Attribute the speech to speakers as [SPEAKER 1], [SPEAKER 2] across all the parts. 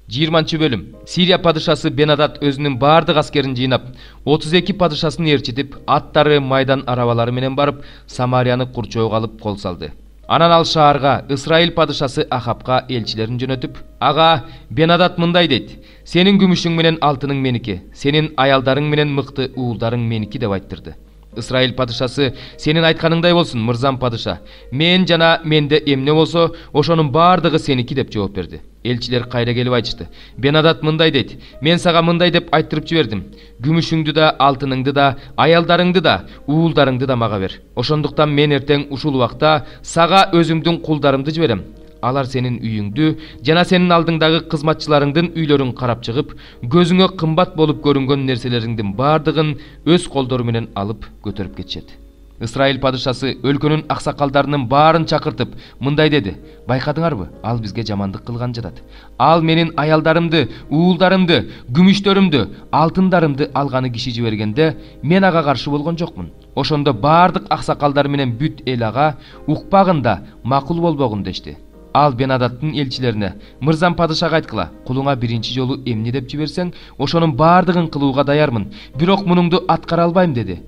[SPEAKER 1] 20-бөлүм. Сирия падышасы Бенадат өзүнүн баардык аскерин жыйнап, 32 падышасын ээрчитип, аттары майдан арабалары менен барып, Самарияны курчоого алып кол салды. Анан ал шаарга Исраил падышасы Ахапка элчилерин жөнөтүп, ага Бенадат мындай дейт: "Сенин күмүшүң менен алтының меники, сенин аялдарың менен мыкты уулдарың меники" деп айттырды. Исраил падышасы: "Сенин айтканыңдай болсун, мырзам падыша. Мен жана менде эмне болсо, ошонун баардыгы сеники" деп жооп берди. Элчилер кайра келип айтышты. Бенадат мындай дейт: "Мен сага мындай деп айттырып жибердим. Күмүшүңдү да, алтыныңды да, аялдарыңды да, уулдарыңды да мага бер. Ошондуктан мен эртең ушул убакта сага өзүмдүн кулдарымды жиберем. Алар сенин үйүңдү жана сенин алдыңдагы кызматчыларыңдын үйлөрүн карап чыгып, көзүңө кымбат болуп көрүнгөн нерселериңдин баардыгын өз колдору менен алып көтөрүп кетишет." Исраил падышасы өлкөнүн аксакалдарынын баарын чакыртып мындай деди: "Байкадыңарбы? Ал бизге жамандык кылган жатат. Ал менин аялдарымды, уулдарымды, күмүштөрүмдү, алтындарымды алганы киши жибергенде, мен ага каршы болгон жокмун. Ошондо баардык аксакалдар менен бүт эл ага укпагын да, макул болбогун" дешти. Ал Бенадаттын элчилерине: "Мырзам падышага айткыла, кулуңа биринчи жолу эмне деп жиберсең, ошонун баардыгын кылууга даярмын. Бирок мунуңду аткара албайм" деди.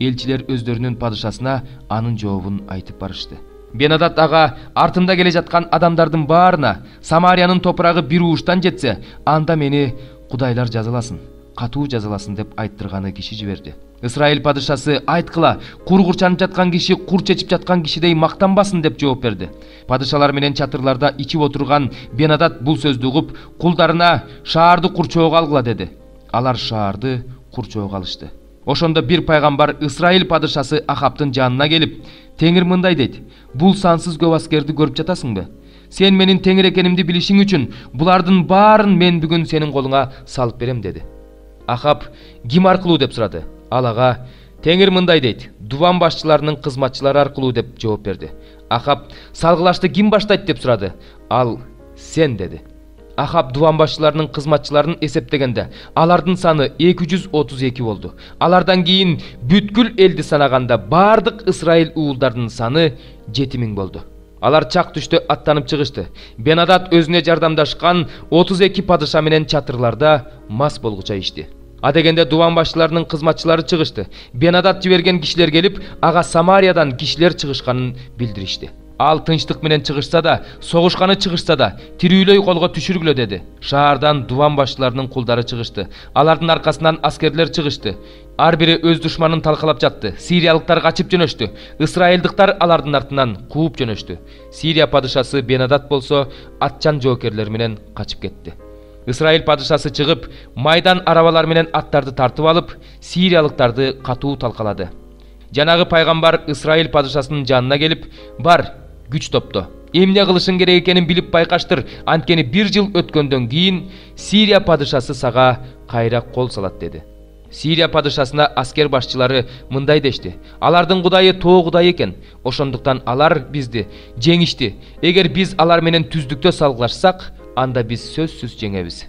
[SPEAKER 1] Элчилер өздөрүнүн падышасына анын жообун айтып барышты. Бенадат ага артымда келе жаткан адамдардын баарына: "Самариянын топурагы бир ууштан жетсе, анда мени кудайлар жазаласын, катуу жазаласын" деп айттырганы киши жиберди. Исраил падышасы: "Айткыла, кур курчанып жаткан киши кур чечип жаткан кишидей мактанбасын" деп жооп берди. Падышалар менен чатырларда ичип отурган Бенадат бул сөздү угуп, кулдарына: "Шаарды курчоого алгыла" деди. Алар шаарды курчоого алышты. Ошондо бир пайгамбар Исраил падышасы Ахаптын жанына келип, "Теңир мындай дейт: Бул сансыз көп аскерди көрүп жатасыңбы? Сен менин теңир экенимди билишиң үчүн булардын баарын мен бүгүн сенин колуңа салып берем" деди. Ахап: "Ким аркылуу?" деп сурады. Ал ага: "Теңир мындай дейт: Дубан башчыларынын кызматчылары аркылуу" деп жооп берди. Ахап: "Салгылашты ким баштайт?" деп сурады. Ал: "Сен" деди. Ахап дубан башчыларынын кызматчыларын эсептегенде, алардын саны 232 болду. Алардан кийин бүткүл элди санаганда баардык Исраил уулдардын саны 7000 болду. Алар чак түштө аттанып чыгышты. Бенадат өзүнө жардамдашкан 32 падыша менен чатырларда мас болгуча ичти. Адегенде дубан башчыларынын кызматчылары чыгышты. Бенадат жиберген кишилер келип, ага Самариядан кишилер чыгышканын билдиришти. Ал тынчтык менен чыгышса да, согушканы чыгышса да, тирүүлөй колго түшүргүлө деди. Шаардан дубан башчыларынын кулдары чыгышты. Алардын аркасынан аскерлер чыгышты. Ар бири өз душманын талкалап жатты. Сириялыктар качып жөнөштү. Исраилдыктар алардын артынан кууп жөнөштү. Сирия падышасы Бенадат болсо атчан жоокерлер менен качып кетти. Исраил падышасы чыгып, майдан арабалар менен аттарды тартып алып, сириялыктарды катуу талкалады. Жанагы пайгамбар Исраил падышасынын жанына келип: "Бар, күч топто. Эмне кылышың керек экенин билип байкаштыр. Анткени бир жыл өткөндөн кийин Сирия падышасы сага кайра кол салат" деди. Сирия падышасына аскер башчылары мындай дешти: "Алардын кудайы тоо кудай экен. Ошондуктан алар бизди жеңишти. Эгер биз алар менен түздүктө салгылашсак, анда биз сөзсүз жеңебиз.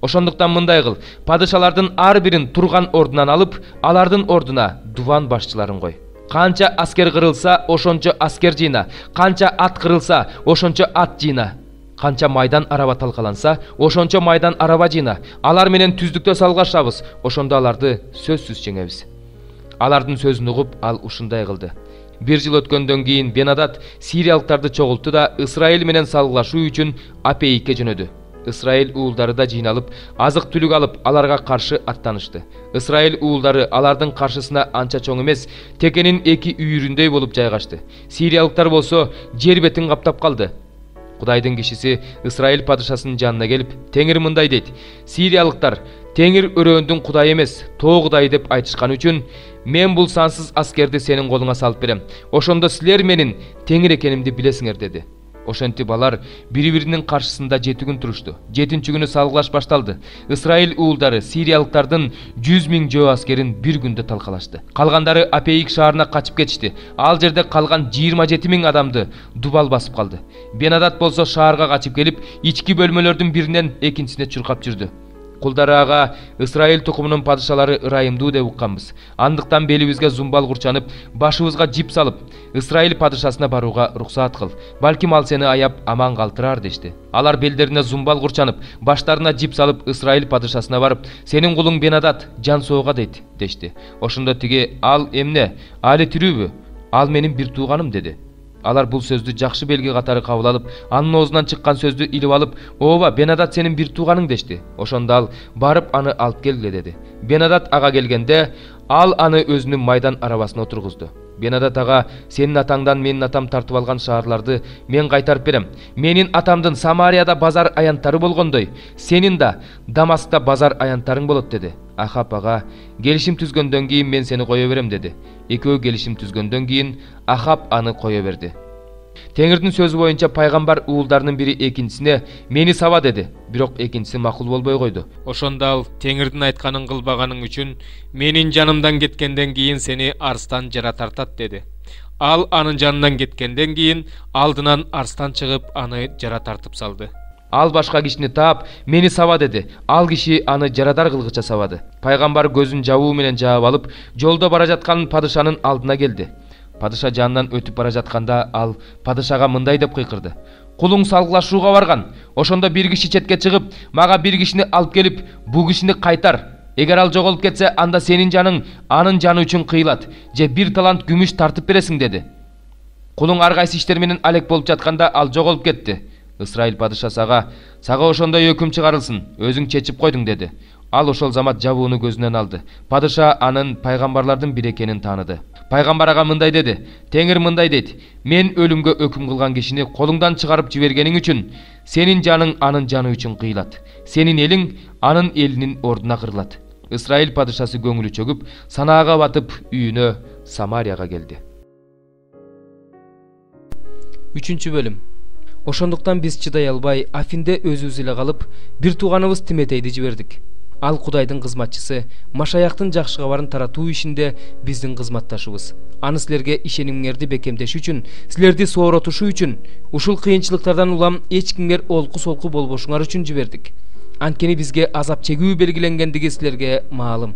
[SPEAKER 1] Ошондуктан мындай кыл: падышалардын ар бирин турган ордунан алып, алардын ордуна дубан башчыларын кой. Канча аскер кырылса, ошончо аскер жыйна. Канча ат кырылса, ошончо ат жыйна. Канча майдан араба талкаланса, ошончо майдан араба жыйна. Алар менен түздүктө салгылашабыз, ошондо аларды сөзсүз жеңебиз." Алардын сөзүн угуп, ал ушундай кылды. Бир жыл өткөндөн кийин Бенадат сириялыктарды чогулту да Исраил менен салгылашуу үчүн Апейикке жөнөдү. Исраил уулдары да жыйналып, азык-түлүк алып, аларга каршы аттанышты. Исраил уулдары алардын каршысына анча чоң эмес, текенин эки үйүрүндөй болуп жайгашты. Сириялыктар болсо жер бетин каптап калды. Кудайдын кишиси Исраил падышасынын жанына келип, "Теңир мындай дейт: Сириялыктар Теңир өрөөндүн кудайы эмес, тоо кудай деп айтышкан үчүн мен бул сансыз аскерди сенин колуңа салып берем. Ошондо силер менин Теңир экенимди билесиңер" деди. Ошентип алар бири-биринин каршысында 7 күн турушту. 7-нчи күнү салгылаш башталды. Исраил уулдары сириялыктардын 100 000 жөө аскерин бир күндө талкалашты. Калгандары Апейик шаарына качып кетишти. Ал жерде калган 27 000 адамды дубал басып калды. Бенадат болсо шаарга качып келип, ички бөлмөлөрдүн биринен экинчисине чуркап жүрдү. Кулдары ага Ысрайыл тукумунун падышалары ырайымдуу деп укканбыз. Андыктан белибизге зумбал курчанып, башыбызга жип салып, Ысрайыл падышасына барууга уруксаат кыл. Балким ал сени аяп аман калтырар дешти. Алар белдерине зумбал курчанып, баштарына жип салып Ысрайыл падышасына барып, сенин кулуң Бенадат жан соога дейт дешти. Ошондо тиги ал эмне, али тирүүбү? Ал менин бир тууганым деди. Алар бул сөздү жакшы белги катары кабыл алып, анын оозунан чыккан сөздү илип алып, "Ооба, Бенадат сенин бир тууганың" дешти. Ошондо ал барып аны алып келгиле деди. Бенадат ага келгенде, ал аны өзүнүн майдан арабасына отургузду. Бенадат ага, "Сенин атаңдан менин атам тартып алган шаарларды мен кайтарып берем. Менин атамдын Самарияда базар аянттары болгондой, сенин да Дамаскта базар аянттарың болот" деди. Ахаб ага, "Келишим түзгөндөн кийин мен сени кое берем" деди. Экөө келишим түзгөндөн кийин Ахаб аны кое берди. Теңирдин сөзү боюнча пайгамбар уулдарынын бири экинчисине "Мени саба" деди. Бирок экинчиси макул болбой койду.
[SPEAKER 2] Ошондо ал Теңирдин айтканын кылбаганың үчүн менин жанымдан кеткенден кийин сени арстан жара тартат деди. Ал анын жанынан кеткенден кийин алдынан арстан чыгып аны жара тартып салды.
[SPEAKER 1] Ал башка кишини таап, "Мени саба" деди. Ал киши аны жарадар кылгыча сабады. Пайгамбар көзүн жабуу менен жаап алып, жолдо бара жаткан падышанын алдына келди. Падыша жанынан өтүп бара жатканда ал падышага мындай деп кыйкырды: "Кулуң салгылашууга барган. Ошондо бир киши четке чыгып, мага бир кишини алып келип, бу кишини кайтар. Эгер ал жоголуп кетсе, анда сенин жаның анын жаны үчүн кыйылат, же бир талант күмүш тартып бересиң" деди. Кулуң ар кайсы иштер менен алек болуп жатканда ал жоголуп кетти. Ысрайыл падышасы ага, "Сага ошондой өкүм чыгарылсын, өзүң чечип койдуң" деди. Ал ошол замат жабууну көзүнөн алды. Падыша анын пайгамбарлардын бири экенин тааныды. Пайгамбар ага мындай деди: "Теңир мындай дейт: Мен өлүмгө өкүм кылган кишини колуңдан чыгарып жибергениң үчүн сенин жаның анын жаны үчүн кыйылат. Сенин элиң анын элинин ордуна кырылат." Ысрайыл падышасы көңүлү чөгүп, санаага батып, үйүнө Самарияга келди.
[SPEAKER 3] 3 бөлүм. Ошондуктан биз чыдай албай, Афинде өзүбүз эле калып, бир тууганыбыз Тиметейди жибердик. Ал Кудайдын кызматчысы, Машаяктын жакшы кабарын таратуу ишинде биздин кызматташыбыз. Аны силерге ишенимиңерди бекемдеш үчүн, силерди сооротушуу үчүн, ушул кыйынчылыктардан улам эч кимге олку-солку болбошуңар үчүн жибердик. Анткени бизге азап чегүү белгиленгендиги силерге маалым.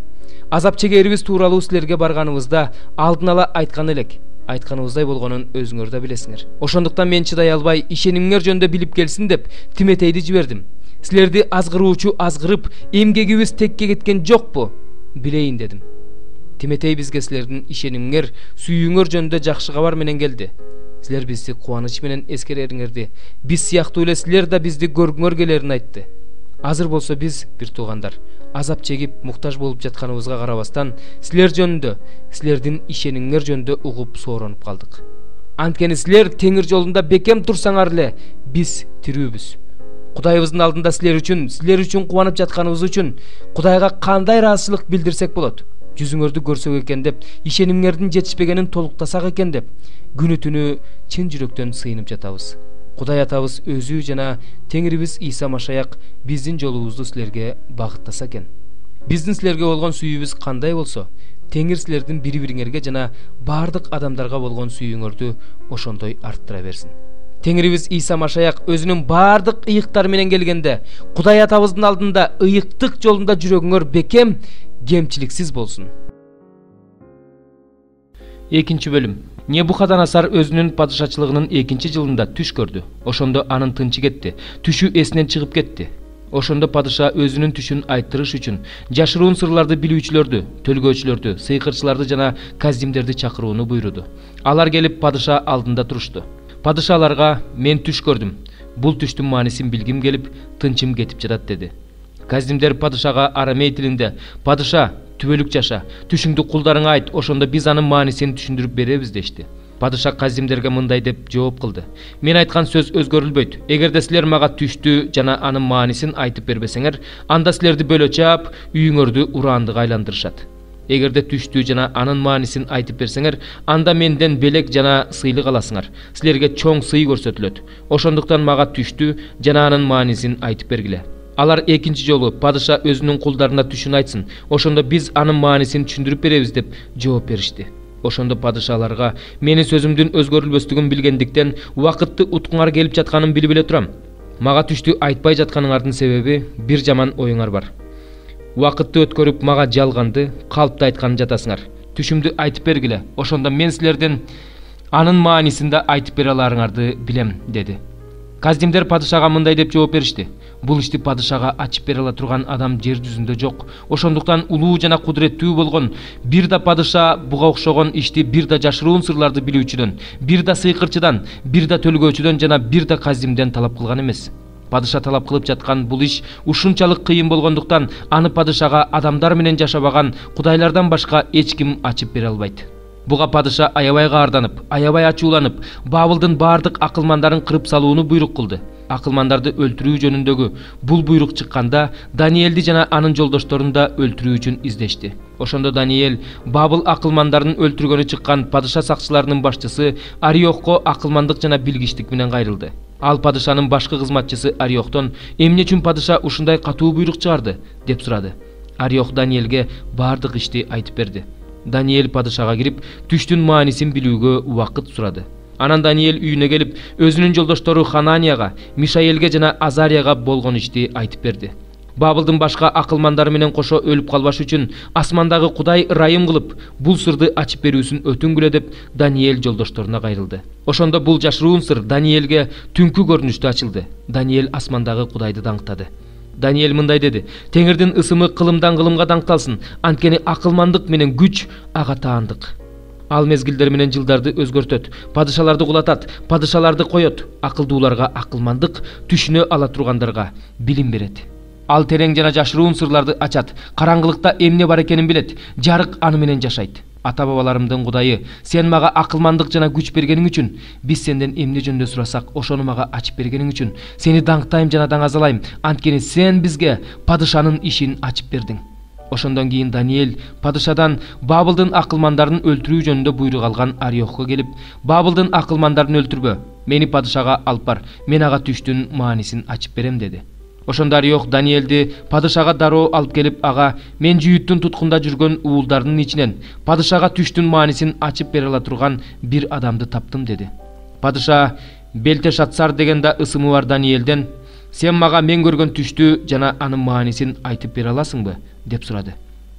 [SPEAKER 3] Азап чегерибиз тууралуу силерге барганыбызда алдын ала айткан элек. Айтканыбыздай болгонун өзүңөр да билесиңер. Ошондуктан мен чыдай албай, ишенимиңер жөнүндө билип келсин деп Тиметейди жибердим. Силерди азгыруучу азгырып, эмгегибиз текке кеткен жокпу? Билейин дедим. Тиметей бизге силердин ишенимиңер, сүйүүңөр жөнүндө жакшы кабар менен келди. Силер бизди кубаныч менен эскерериңерди. Биз сыяктуу эле силер да бизди көргүңөр келерин айтты. Азыр болсо биз, бир туугандар, азап чегип муктаж болуп жатканыбызга карабастан, силер жөнүндө, силердин ишенимиңер жөнүндө угуп сооронуп калдык. Анткени силер теңир жолунда бекем турсаңар эле, биз тирүүбүз. Кудайыбыздын алдында силер үчүн кубанып жатканыбыз үчүн Кудайга кандай ыраазычылык билдирсек болот? Жүзүңөрдү көрсөк экен деп, ишенимиңердин жетишпегенин толуктасак экен деп, күнү түнү чын жүрөктөн сыйынып жатабыз. Кудай атабыз өзү жана Теңирибиз Иса Машаяк биздин жолубузду силерге багыттаса экен. Биздин силерге болгон сүйүүбүз кандай болсо, Теңир силердин бири-бириңерге жана бардык адамдарга болгон сүйүүңөрдү ошондой арттыра берсин. Теңирибиз Иса Машаяк өзүнүн бардык ыйыктары менен келгенде, Кудай атабыздын алдында ыйыктык жолунда жүрөгүңөр бекем, кемчиликсиз болсун.
[SPEAKER 1] 2 бөлүм. Небухаднецар өзүнүн падышачылыгынын 2 жылында түш көрдү. Ошондо анын тынчы кетти. Түшү эсинен чыгып кетти. Ошондо падыша өзүнүн түшүн айттырыш үчүн жашыруун сырларды билүүчүлөрдү, төлгөөчүлөрдү, сыйкырчыларды жана каздимдерди чакырууну буйруду. Алар келип падыша алдында турушту. Падыша аларга: "Мен түш көрдүм. Бул түштүн маанисин билгим келип, тынчым кетип жатат" деди. Каздимдер падышага арамей тилинде: "Падыша, түбөлүк жаша, түшүңдү кулдарыңа айт, ошондо биз анын маанисин түшүндүрүп беребиз" дешти. Падыша каздимдерге мындай деп жооп кылды: "Мен айткан сөз өзгөрүлбөйт. Эгерде силер мага түштү жана анын маанисин айтып бербесеңер, анда силерди бөлө чаап, үйүңөрдү ураандыга айландырышат. Эгерде түштү жана анын маанисин айтып берсеңер, анда менден белек жана сыйлык аласыңар. Силерге чоң сый көрсөтүлөт. Ошондуктан мага түштү жана анын маанисин айтып бергиле." Алар экинчи жолу: "Падыша өзүнүн кулдарына түшүн айтсын, ошондо биз анын маанисин түшүндүрүп беребиз" деп жооп беришти. Ошондо падыша аларга: "Менин сөзүмдүн өзгөрүлбөстүгүн билгендиктен убакытты уткуңар келип жатканын билип эле турам. Мага түштү айтпай жатканыңардын себеби бир жаман оюңар бар. Убакытты өткөрүп мага жалганды, калпты айткан жатасыңар. Түшүмдү айтып бергиле. Ошондо мен силерден анын маанисин да айтып бере аларыңарды билем, деди. Каздимдер падышага мындай деп жооп беришти: бул ишти падышага ачып бере ала турган адам жер жүзүндө жок. Ошондуктан улуу жана кудуреттүү болгон бир да падыша буга окшогон ишти бир да жашыруун сырларды билүүчүдөн, бир да сыйкырчыдан, бир да төлгөөчүдөн жана бир да каздимден талап кылган эмес. Падыша талап кылып жаткан бул иш ушунчалык кыйын болгондуктан аны падышага адамдар менен жашабаган кудайлардан башка эч ким ачып бере албайт. Буга падыша аябай каарданып, аябай ачууланып, Бабылдын бардык акылмандарын кырып салууну буйрук кылды. Акылмандарды өлтүрүү жөнүндөгү бул буйрук чыкканда Даниэлди жана анын жолдошторун да өлтүрүү үчүн издешти. Ошондо Даниэль Бабыл акылмандарын өлтүргөнү чыккан падыша сакчыларынын башчысы Ариохко акылмандык жана билгичтик менен кайрылды. Ал падышанын башкы кызматчысы Ариохтон эмне үчүн падыша ушундай катуу буйрук чыгарды деп сурады. Ариох Даниэлге бардык ишти айтып берди. Даниэль падышага кирип, түштүн маанисин билүүгө убакыт сурады. Анан Даниэль үйүнө келип, өзүнүн жолдоштору Хананияга, Мишаэлге жана Азарияга болгон ишти айтып берди. Бабылдын башка акылмандары менен кошо өлүп калбаш үчүн асмандагы Кудай ырайым кылып, бул сырды ачып берүүсүн өтүнгүлө деп Даниэль жолдошторуна кайрылды. Ошондо бул жашыруун сыр Даниэлге түнкү көрүнүштө ачылды. Даниэль асмандагы Кудайды даңктады. Даниэль мындай деди: Теңирдин ысымы кылымдан кылымга даңкталсын, анткени акылмандык менен күч ага таандык. Ал мезгилдер менен жылдарды өзгөртөт, падышаларды кулатат, падышаларды коет, акылдууларга акылмандык, түшүнө ала тургандарга билим берет. Ал терең жана жашыруун сырларды ачат, караңгылыкта эмне бар экенин билет, жарык аны менен жашайт. Ата бабаларымдын Кудайы, сен мага акылмандык жана күч бергениң үчүн, биз сенден эмне жөнүндө сурасак, ошону мага ачып бергениң үчүн сени даңктайм жана даңазалайм, анткени сен бизге падышанын ишин ачып бердиң. Ошондон кийин Даниэль падышадан Бабылдын акылмандарын өлтүрүү жөнүндө буйрук алган Ариохко келип: Бабылдын акылмандарын өлтүрбө, мени падышага алып бар, мен ага түштүн маанисин ачып берем, деди. Ошондо Ариох Даниэлди падышага дароо алып келип, ага: мен жүйүттүн туткунда жүргөн уулдарынын ичинен падышага түштүн маанисин ачып бере ала турган бир адамды таптым, деди. Падыша Белтешатсар деген да ысымы бар Даниэлден: сен мага мен көргөн түштү жана анын маанисин айтып бере аласыңбы деп сурады.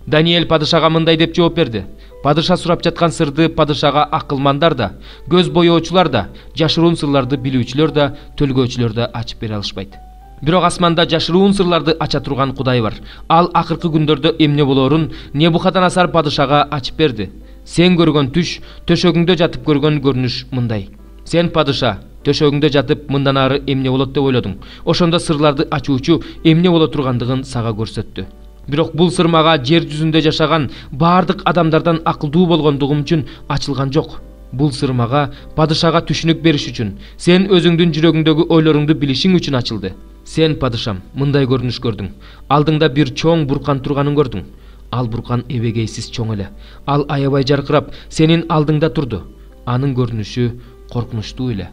[SPEAKER 1] Даниэль падышага мындай деп жооп берди: падыша сурап жаткан сырды падышага акылмандар да, көз боёочулар да, жашыруун сырларды билүүчүлөр да, төлгөөчүлөр да ачып бере алышпайт. Бирок асманда жашыруун сырларды ача турган Кудай бар. Ал акыркы күндөрдө эмне болоорун Небухаднецар падышага ачып берди. Сен көргөн түш, төшөгүңдө жатып көргөн көрүнүш мындай. Сен падыша, төшөгүңдө жатып мындан ары эмне болот деп ойлодуң. Ошондо сырларды ачуучу эмне боло тургандыгын сага көрсөттү. Бирок бул сыр мага жер жүзүндө жашаган бардык адамдардан акылдуу болгондугум үчүн ачылган жок. Бул сыр мага падышага түшүнүк бериш үчүн, сен өзүңдүн жүрөгүңдөгү ойлоруңду билишиң үчүн ачылды. Сен падышам, мындай көрүнүш көрдүң. Алдыңда бир чоң буркан турганын көрдүң. Ал буркан эбегейсиз чоң эле. Ал аябай жаркырап сенин алдыңда турду. Анын көрүнүшү коркунучтуу эле.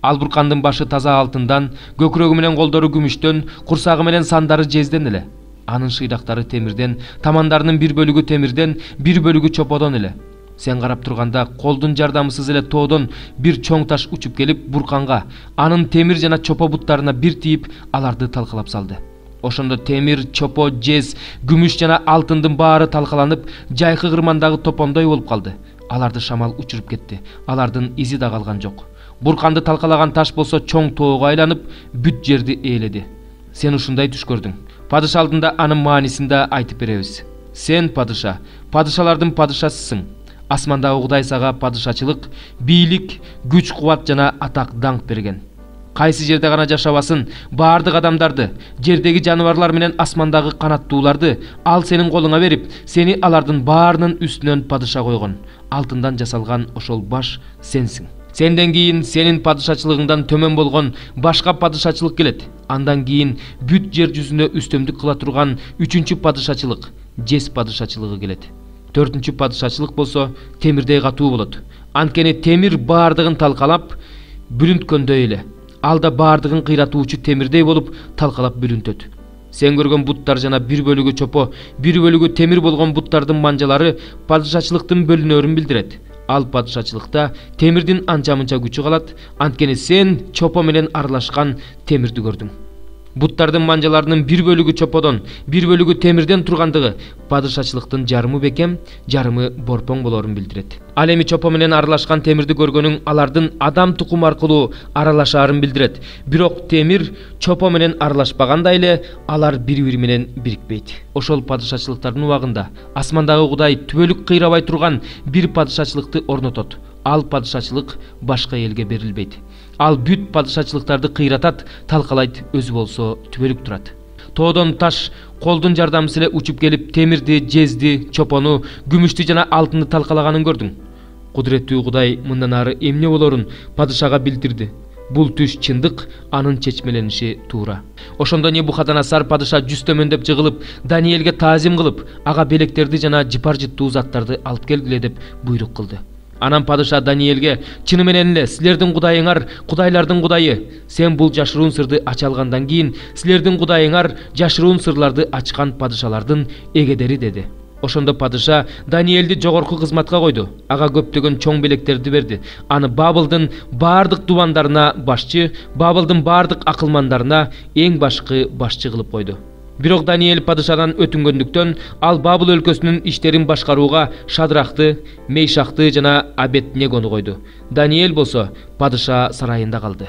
[SPEAKER 1] Ал буркандын башы таза алтындан, көкүрөгү менен колдору күмүштөн, курсагы менен сандары жезден эле. Анын шыйдактары темирден, тамандарынын бир бөлүгү темирден, бир бөлүгү чоподон эле. Сен карап турганда колдун жардамысыз эле тоодон бир чоң таш учуп келип бурканга, анын темир жана чопо буттарына бир тийип, аларды талкалап салды. Ошондо темир, чопо, жез, күмүш жана алтындын баары талкаланып, жайкы кырмандагы топондой болуп калды. Аларды шамал учуруп кетти. Алардын изи да калган жок. Бурканды талкалаган таш болсо чоң тоого айланып, бүт жерди ээледи. Сен ушундай түш көрдүң. Падыша алдында анын маанисин да айтып беребиз. Сен падыша, падышалардын падышасысың. Асмандагы Кудай сага падышачылык, бийлик, күч кубат жана атак даңк берген. Кайсы жерде гана жашабасын, бардык адамдарды, жердеги жаныбарлар менен асмандагы канаттууларды ал сенин колуңа берип, сени алардын баарынын үстүнөн падыша койгон. Алтындан жасалган ошол баш сенсиң. Сенден кийин сенин падышачылыгыңдан төмөн болгон башка падышачылык келет. Андан кийин бүт жер жүзүнө үстөмдүк кыла турган 3-чү падышачылык, жез падышачылыгы келет. 4-чү падышачылык болсо темирдей катуу болот. Анткени темир баардыгын талкалап бүлүнткөндөй эле. Ал да баардыгын кыйратуучу темирдей болуп талкалап бүлүнтөт. Сен көргөн буттар жана бир бөлүгү чопо, бир бөлүгү темир болгон буттардын манжалары падышачылыктын бөлүнөрүн билдирет. Ал падышачылыкта темирдин анча-мынча күчү калат, анткени сен чопо менен аралашкан темирди көрдүң. Буттардын манжаларынын бир бөлүгү чоподон, бир бөлүгү темирден тургандыгы падышачылыктын жарымы бекем, жарымы борпоң болорун билдирет. Ал эми чопо менен аралашкан темирди көргөнүң алардын адам тукуму аркылуу аралашаарын билдирет. Бирок темир чопо менен аралашпаганда эле алар бири-бири менен бирикпейт. Ошол падышачылыктардын убагында асмандагы Кудай түбөлүк кыйрабай турган бир падышачылыкты орнотот. Ал падышачылык башка элге берилбейт. Ал бүт падышачылыктарды кыйратат, талкалайт, өзү болсо түбөлүк турат. Тоодон таш колдун жардамы эле учуп келип темирди, жезди, чопону, күмүштү жана алтынды талкалаганын көрдүң. Кудуреттүү Кудай мындан ары эмне болорун падышага билдирди. Бул түш чындык, анын чечмелениши туура. Ошондо Небухаднецар падыша жүз төмөндөп жыгылып, Даниэлге таазим кылып, ага белектерди жана жыпар жыттуу заттарды алып келгиле деп буйрук кылды. Анан падыша Даниэлге: "Чыны менен эле силердин Кудайыңар Кудайлардын Кудайы. Сен бул жашыруун сырды ача алгандан кийин силердин Кудайыңар жашыруун сырларды ачкан падышалардын эгедери" деди. Ошондо падыша Даниэлди жогорку кызматка койду. Ага көптөгөн чоң белектерди берди. Аны Бабылдын баардык дубандарына башчы, Бабылдын баардык акылмандарына эң башкы башчы кылып койду. Бирок Даниэль падышадан өтүнгөндүктөн ал Бабыл өлкөсүнүн иштерин башкарууга Шадрахты, Мейшахты жана Абеднегону койду. Даниэль болсо падыша сарайында калды.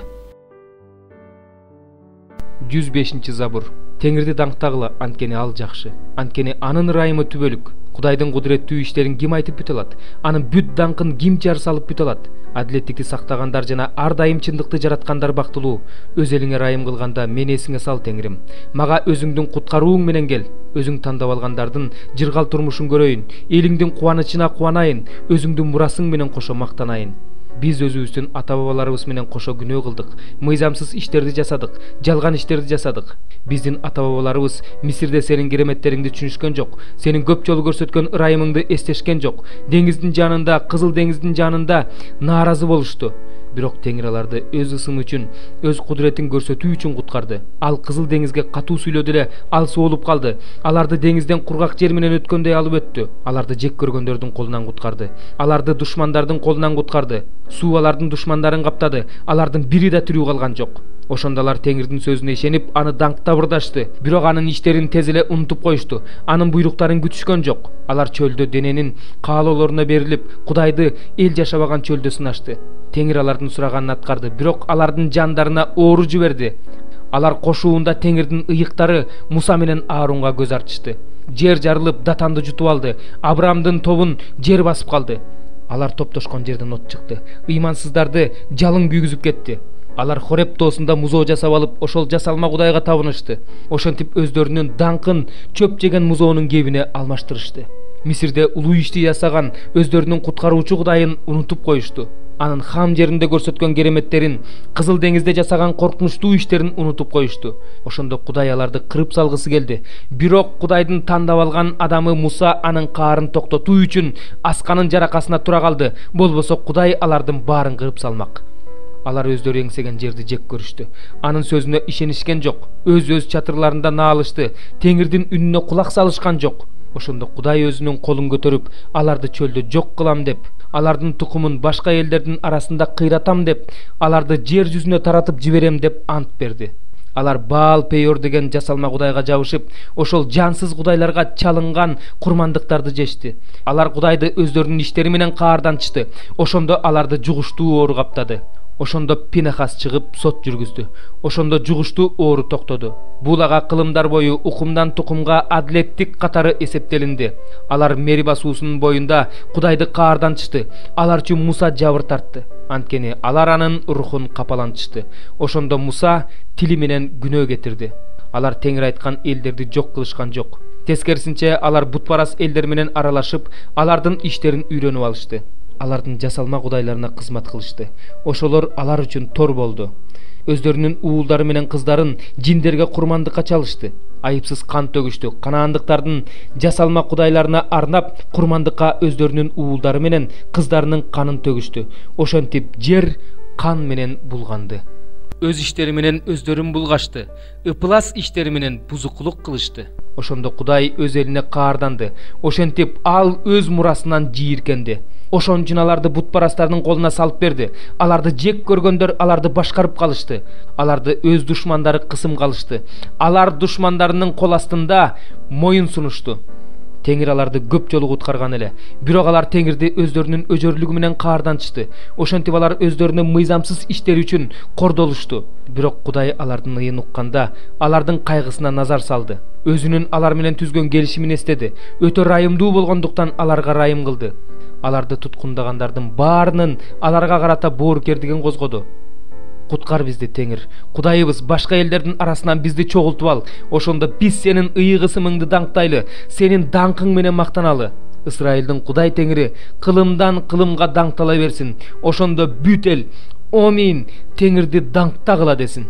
[SPEAKER 3] 105 забур. Теңирди даңктагыла, анткени ал жакшы. Анткени анын ырайымы түбөлүк. Кудайдын кудуреттүү иштерин ким айтып бүтө алат? Анын бүт даңкын ким жар салып бүтө алат? Адилеттикти сактагандар жана ар дайым чындыкты жараткандар бактылуу. Өз элиңе ырайым кылганда мени эсиңе сал, Теңирим. Мага өзүңдүн куткарууң менен кел. Өзүң тандап алгандардын жыргал турмушун көрөйүн. Элиңдин кубанычына кубанайын. Өзүңдүн мурасың менен кошо мактанайын. Биз өзүбүздүн ата-бабаларыбыз менен кошо күнөө кылдык. Мыйзамсыз иштерди жасадык, жалган иштерди жасадык. Биздин ата-бабаларыбыз Мисирде сенин кереметтериңди түшүнүшкөн жок. Сенин көп жолу көрсөткөн ырайымыңды эстешкен жок. Деңиздин жанында, Кызыл деңиздин жанында нааразы болушту. Бирок Теңир аларды өз ысымы үчүн, өз кудуретин көрсөтүү үчүн куткарды. Ал Кызыл деңизге катуу сүйлөдү эле, ал соолуп калды. Аларды деңизден кургак жер менен өткөндөй алып өттү. Аларды жек көргөндөрдүн колунан куткарды. Аларды душмандардын колунан куткарды. Суу алардын душмандарын каптады. Алардын бири да тирүү калган жок. Ошондо алар Теңирдин сөзүнө ишенип, аны даңктап ырдашты. Бирок анын иштерин тез эле унутуп коюшту. Анын буйруктарын күтүшкөн жок. Алар чөлдө дененин каалоолоруна берилип, Кудайды эл жашабаган чөлдө сынашты. Теңир алардын сураганын аткарды, бирок алардын жандарына оору жиберди. Алар кошуунда Теңирдин ыйыктары Муса менен Аарунга көз артышты. Жер жарылып, Датанды жутуп алды. Абрамдын тобун жер басып калды. Алар топтошкон жерден от чыкты. Ыймансыздарды жалын күйгүзүп кетти. Алар Хореп тоосунда музоо жасап алып, ошол жасалма Кудайга табынышты. Ошентип өздөрүнүн даңкын чөп жеген музоонун кебине алмаштырышты. Мисирде улуу ишти жасаган өздөрүнүн куткаруучу Кудайын унутуп коюшту. Анын Хам жеринде көрсөткөн кереметтерин, Кызыл деңизде жасаган коркунучтуу иштерин унутуп коюшту. Ошондо Кудай аларды кырып салгысы келди. Бирок Кудайдын тандап алган адамы Муса анын каарын токтотуу үчүн асканын жаракасына тура калды. Болбосо Кудай алардын баарын кырып салмак. Алар өздөрү эңсеген жерди жек көрүштү. Анын сөзүнө ишенишкен жок. Өз чатырларында наалышты. Теңирдин үнүнө кулак салышкан жок. Ошондо Кудай өзүнүн колун көтөрүп, аларды чөлдө жок кылам деп, алардын тукумун башка элдердин арасында кыйратам деп, аларды жер жүзүнө таратып жиберем деп ант берди. Алар Баал Пейор деген жасалма Кудайга жабышып, ошол жансыз кудайларга чалынган курмандыктарды жешти. Алар Кудайды өздөрүнүн иштери менен каардантышты. Ошондо аларды жугуштуу оору каптады. Ошондо Пинахас чыгып сот жүргүздү. Ошондо жугуштуу оору токтоду. Бул ага кылымдар бою укумдан тукумга адилеттик катары эсептелинди. Алар Мериба суусунун боюнда Кудайды каардантышты. Алар үчүн Муса жабыр тартты. Анткени алар анын рухун капалантышты. Ошондо Муса тили менен күнөө кетирди. Алар Теңир айткан элдерди жок кылышкан жок. Тескерисинче алар бутпарас элдер менен аралашып, алардын иштерин үйрөнүп алышты. Алардын жасалма кудайларына кызмат кылышты. Ошолор алар үчүн тор болду. Өздөрүнүн уулдары менен кыздарын жиндерге курмандыкка чалышты. Айыпсыз кан төгүштү. Канаандыктардын жасалма кудайларына арнап курмандыкка өздөрүнүн уулдары менен кыздарынын канын төгүштү. Ошентип жер кан менен булганды. өз иштери менен өздөрүн булгашты, ыпылас иштери менен бузукулук кылышты. Ошондо Кудай өз элине каарданды. Ошентип ал өз мурасынан жийиркенди. Ошон үчүн аларды бутпарастардын колуна салып берди. Аларды жек көргөндөр аларды башкарып калышты. Аларды өз душмандары кысым калышты. Алар душмандарынын кол астында моюн сунушту. Теңир аларды көп жолу куткарган эле. Бирок алар Теңирди өздөрүнүн өжөрлүгү менен каарданчышты. Ошентип алар өздөрүнүн мыйзамсыз иштери үчүн кордолушту. Бирок Кудай алардын ыйын укканда, алардын кайгысына назар салды. Өзүнүн алар менен түзгөн келишимин эстеди. Өтө ырайымдуу болгондуктан аларга ырайым кылды. Аларды туткундагандардын баарынын аларга карата боорукердигин козгоду. Куткар бизди Теңир. Кудайыбыз, башка элдердин арасынан бизди чогултуп ал. Ошондо биз сенин ыйык ысымыңды даңктайлы, сенин даңкың менен мактаналы. Исраилдин Кудай Теңири кылымдан кылымга даңктала берсин. Ошондо бүт эл Омин Теңирди даңктагыла десин.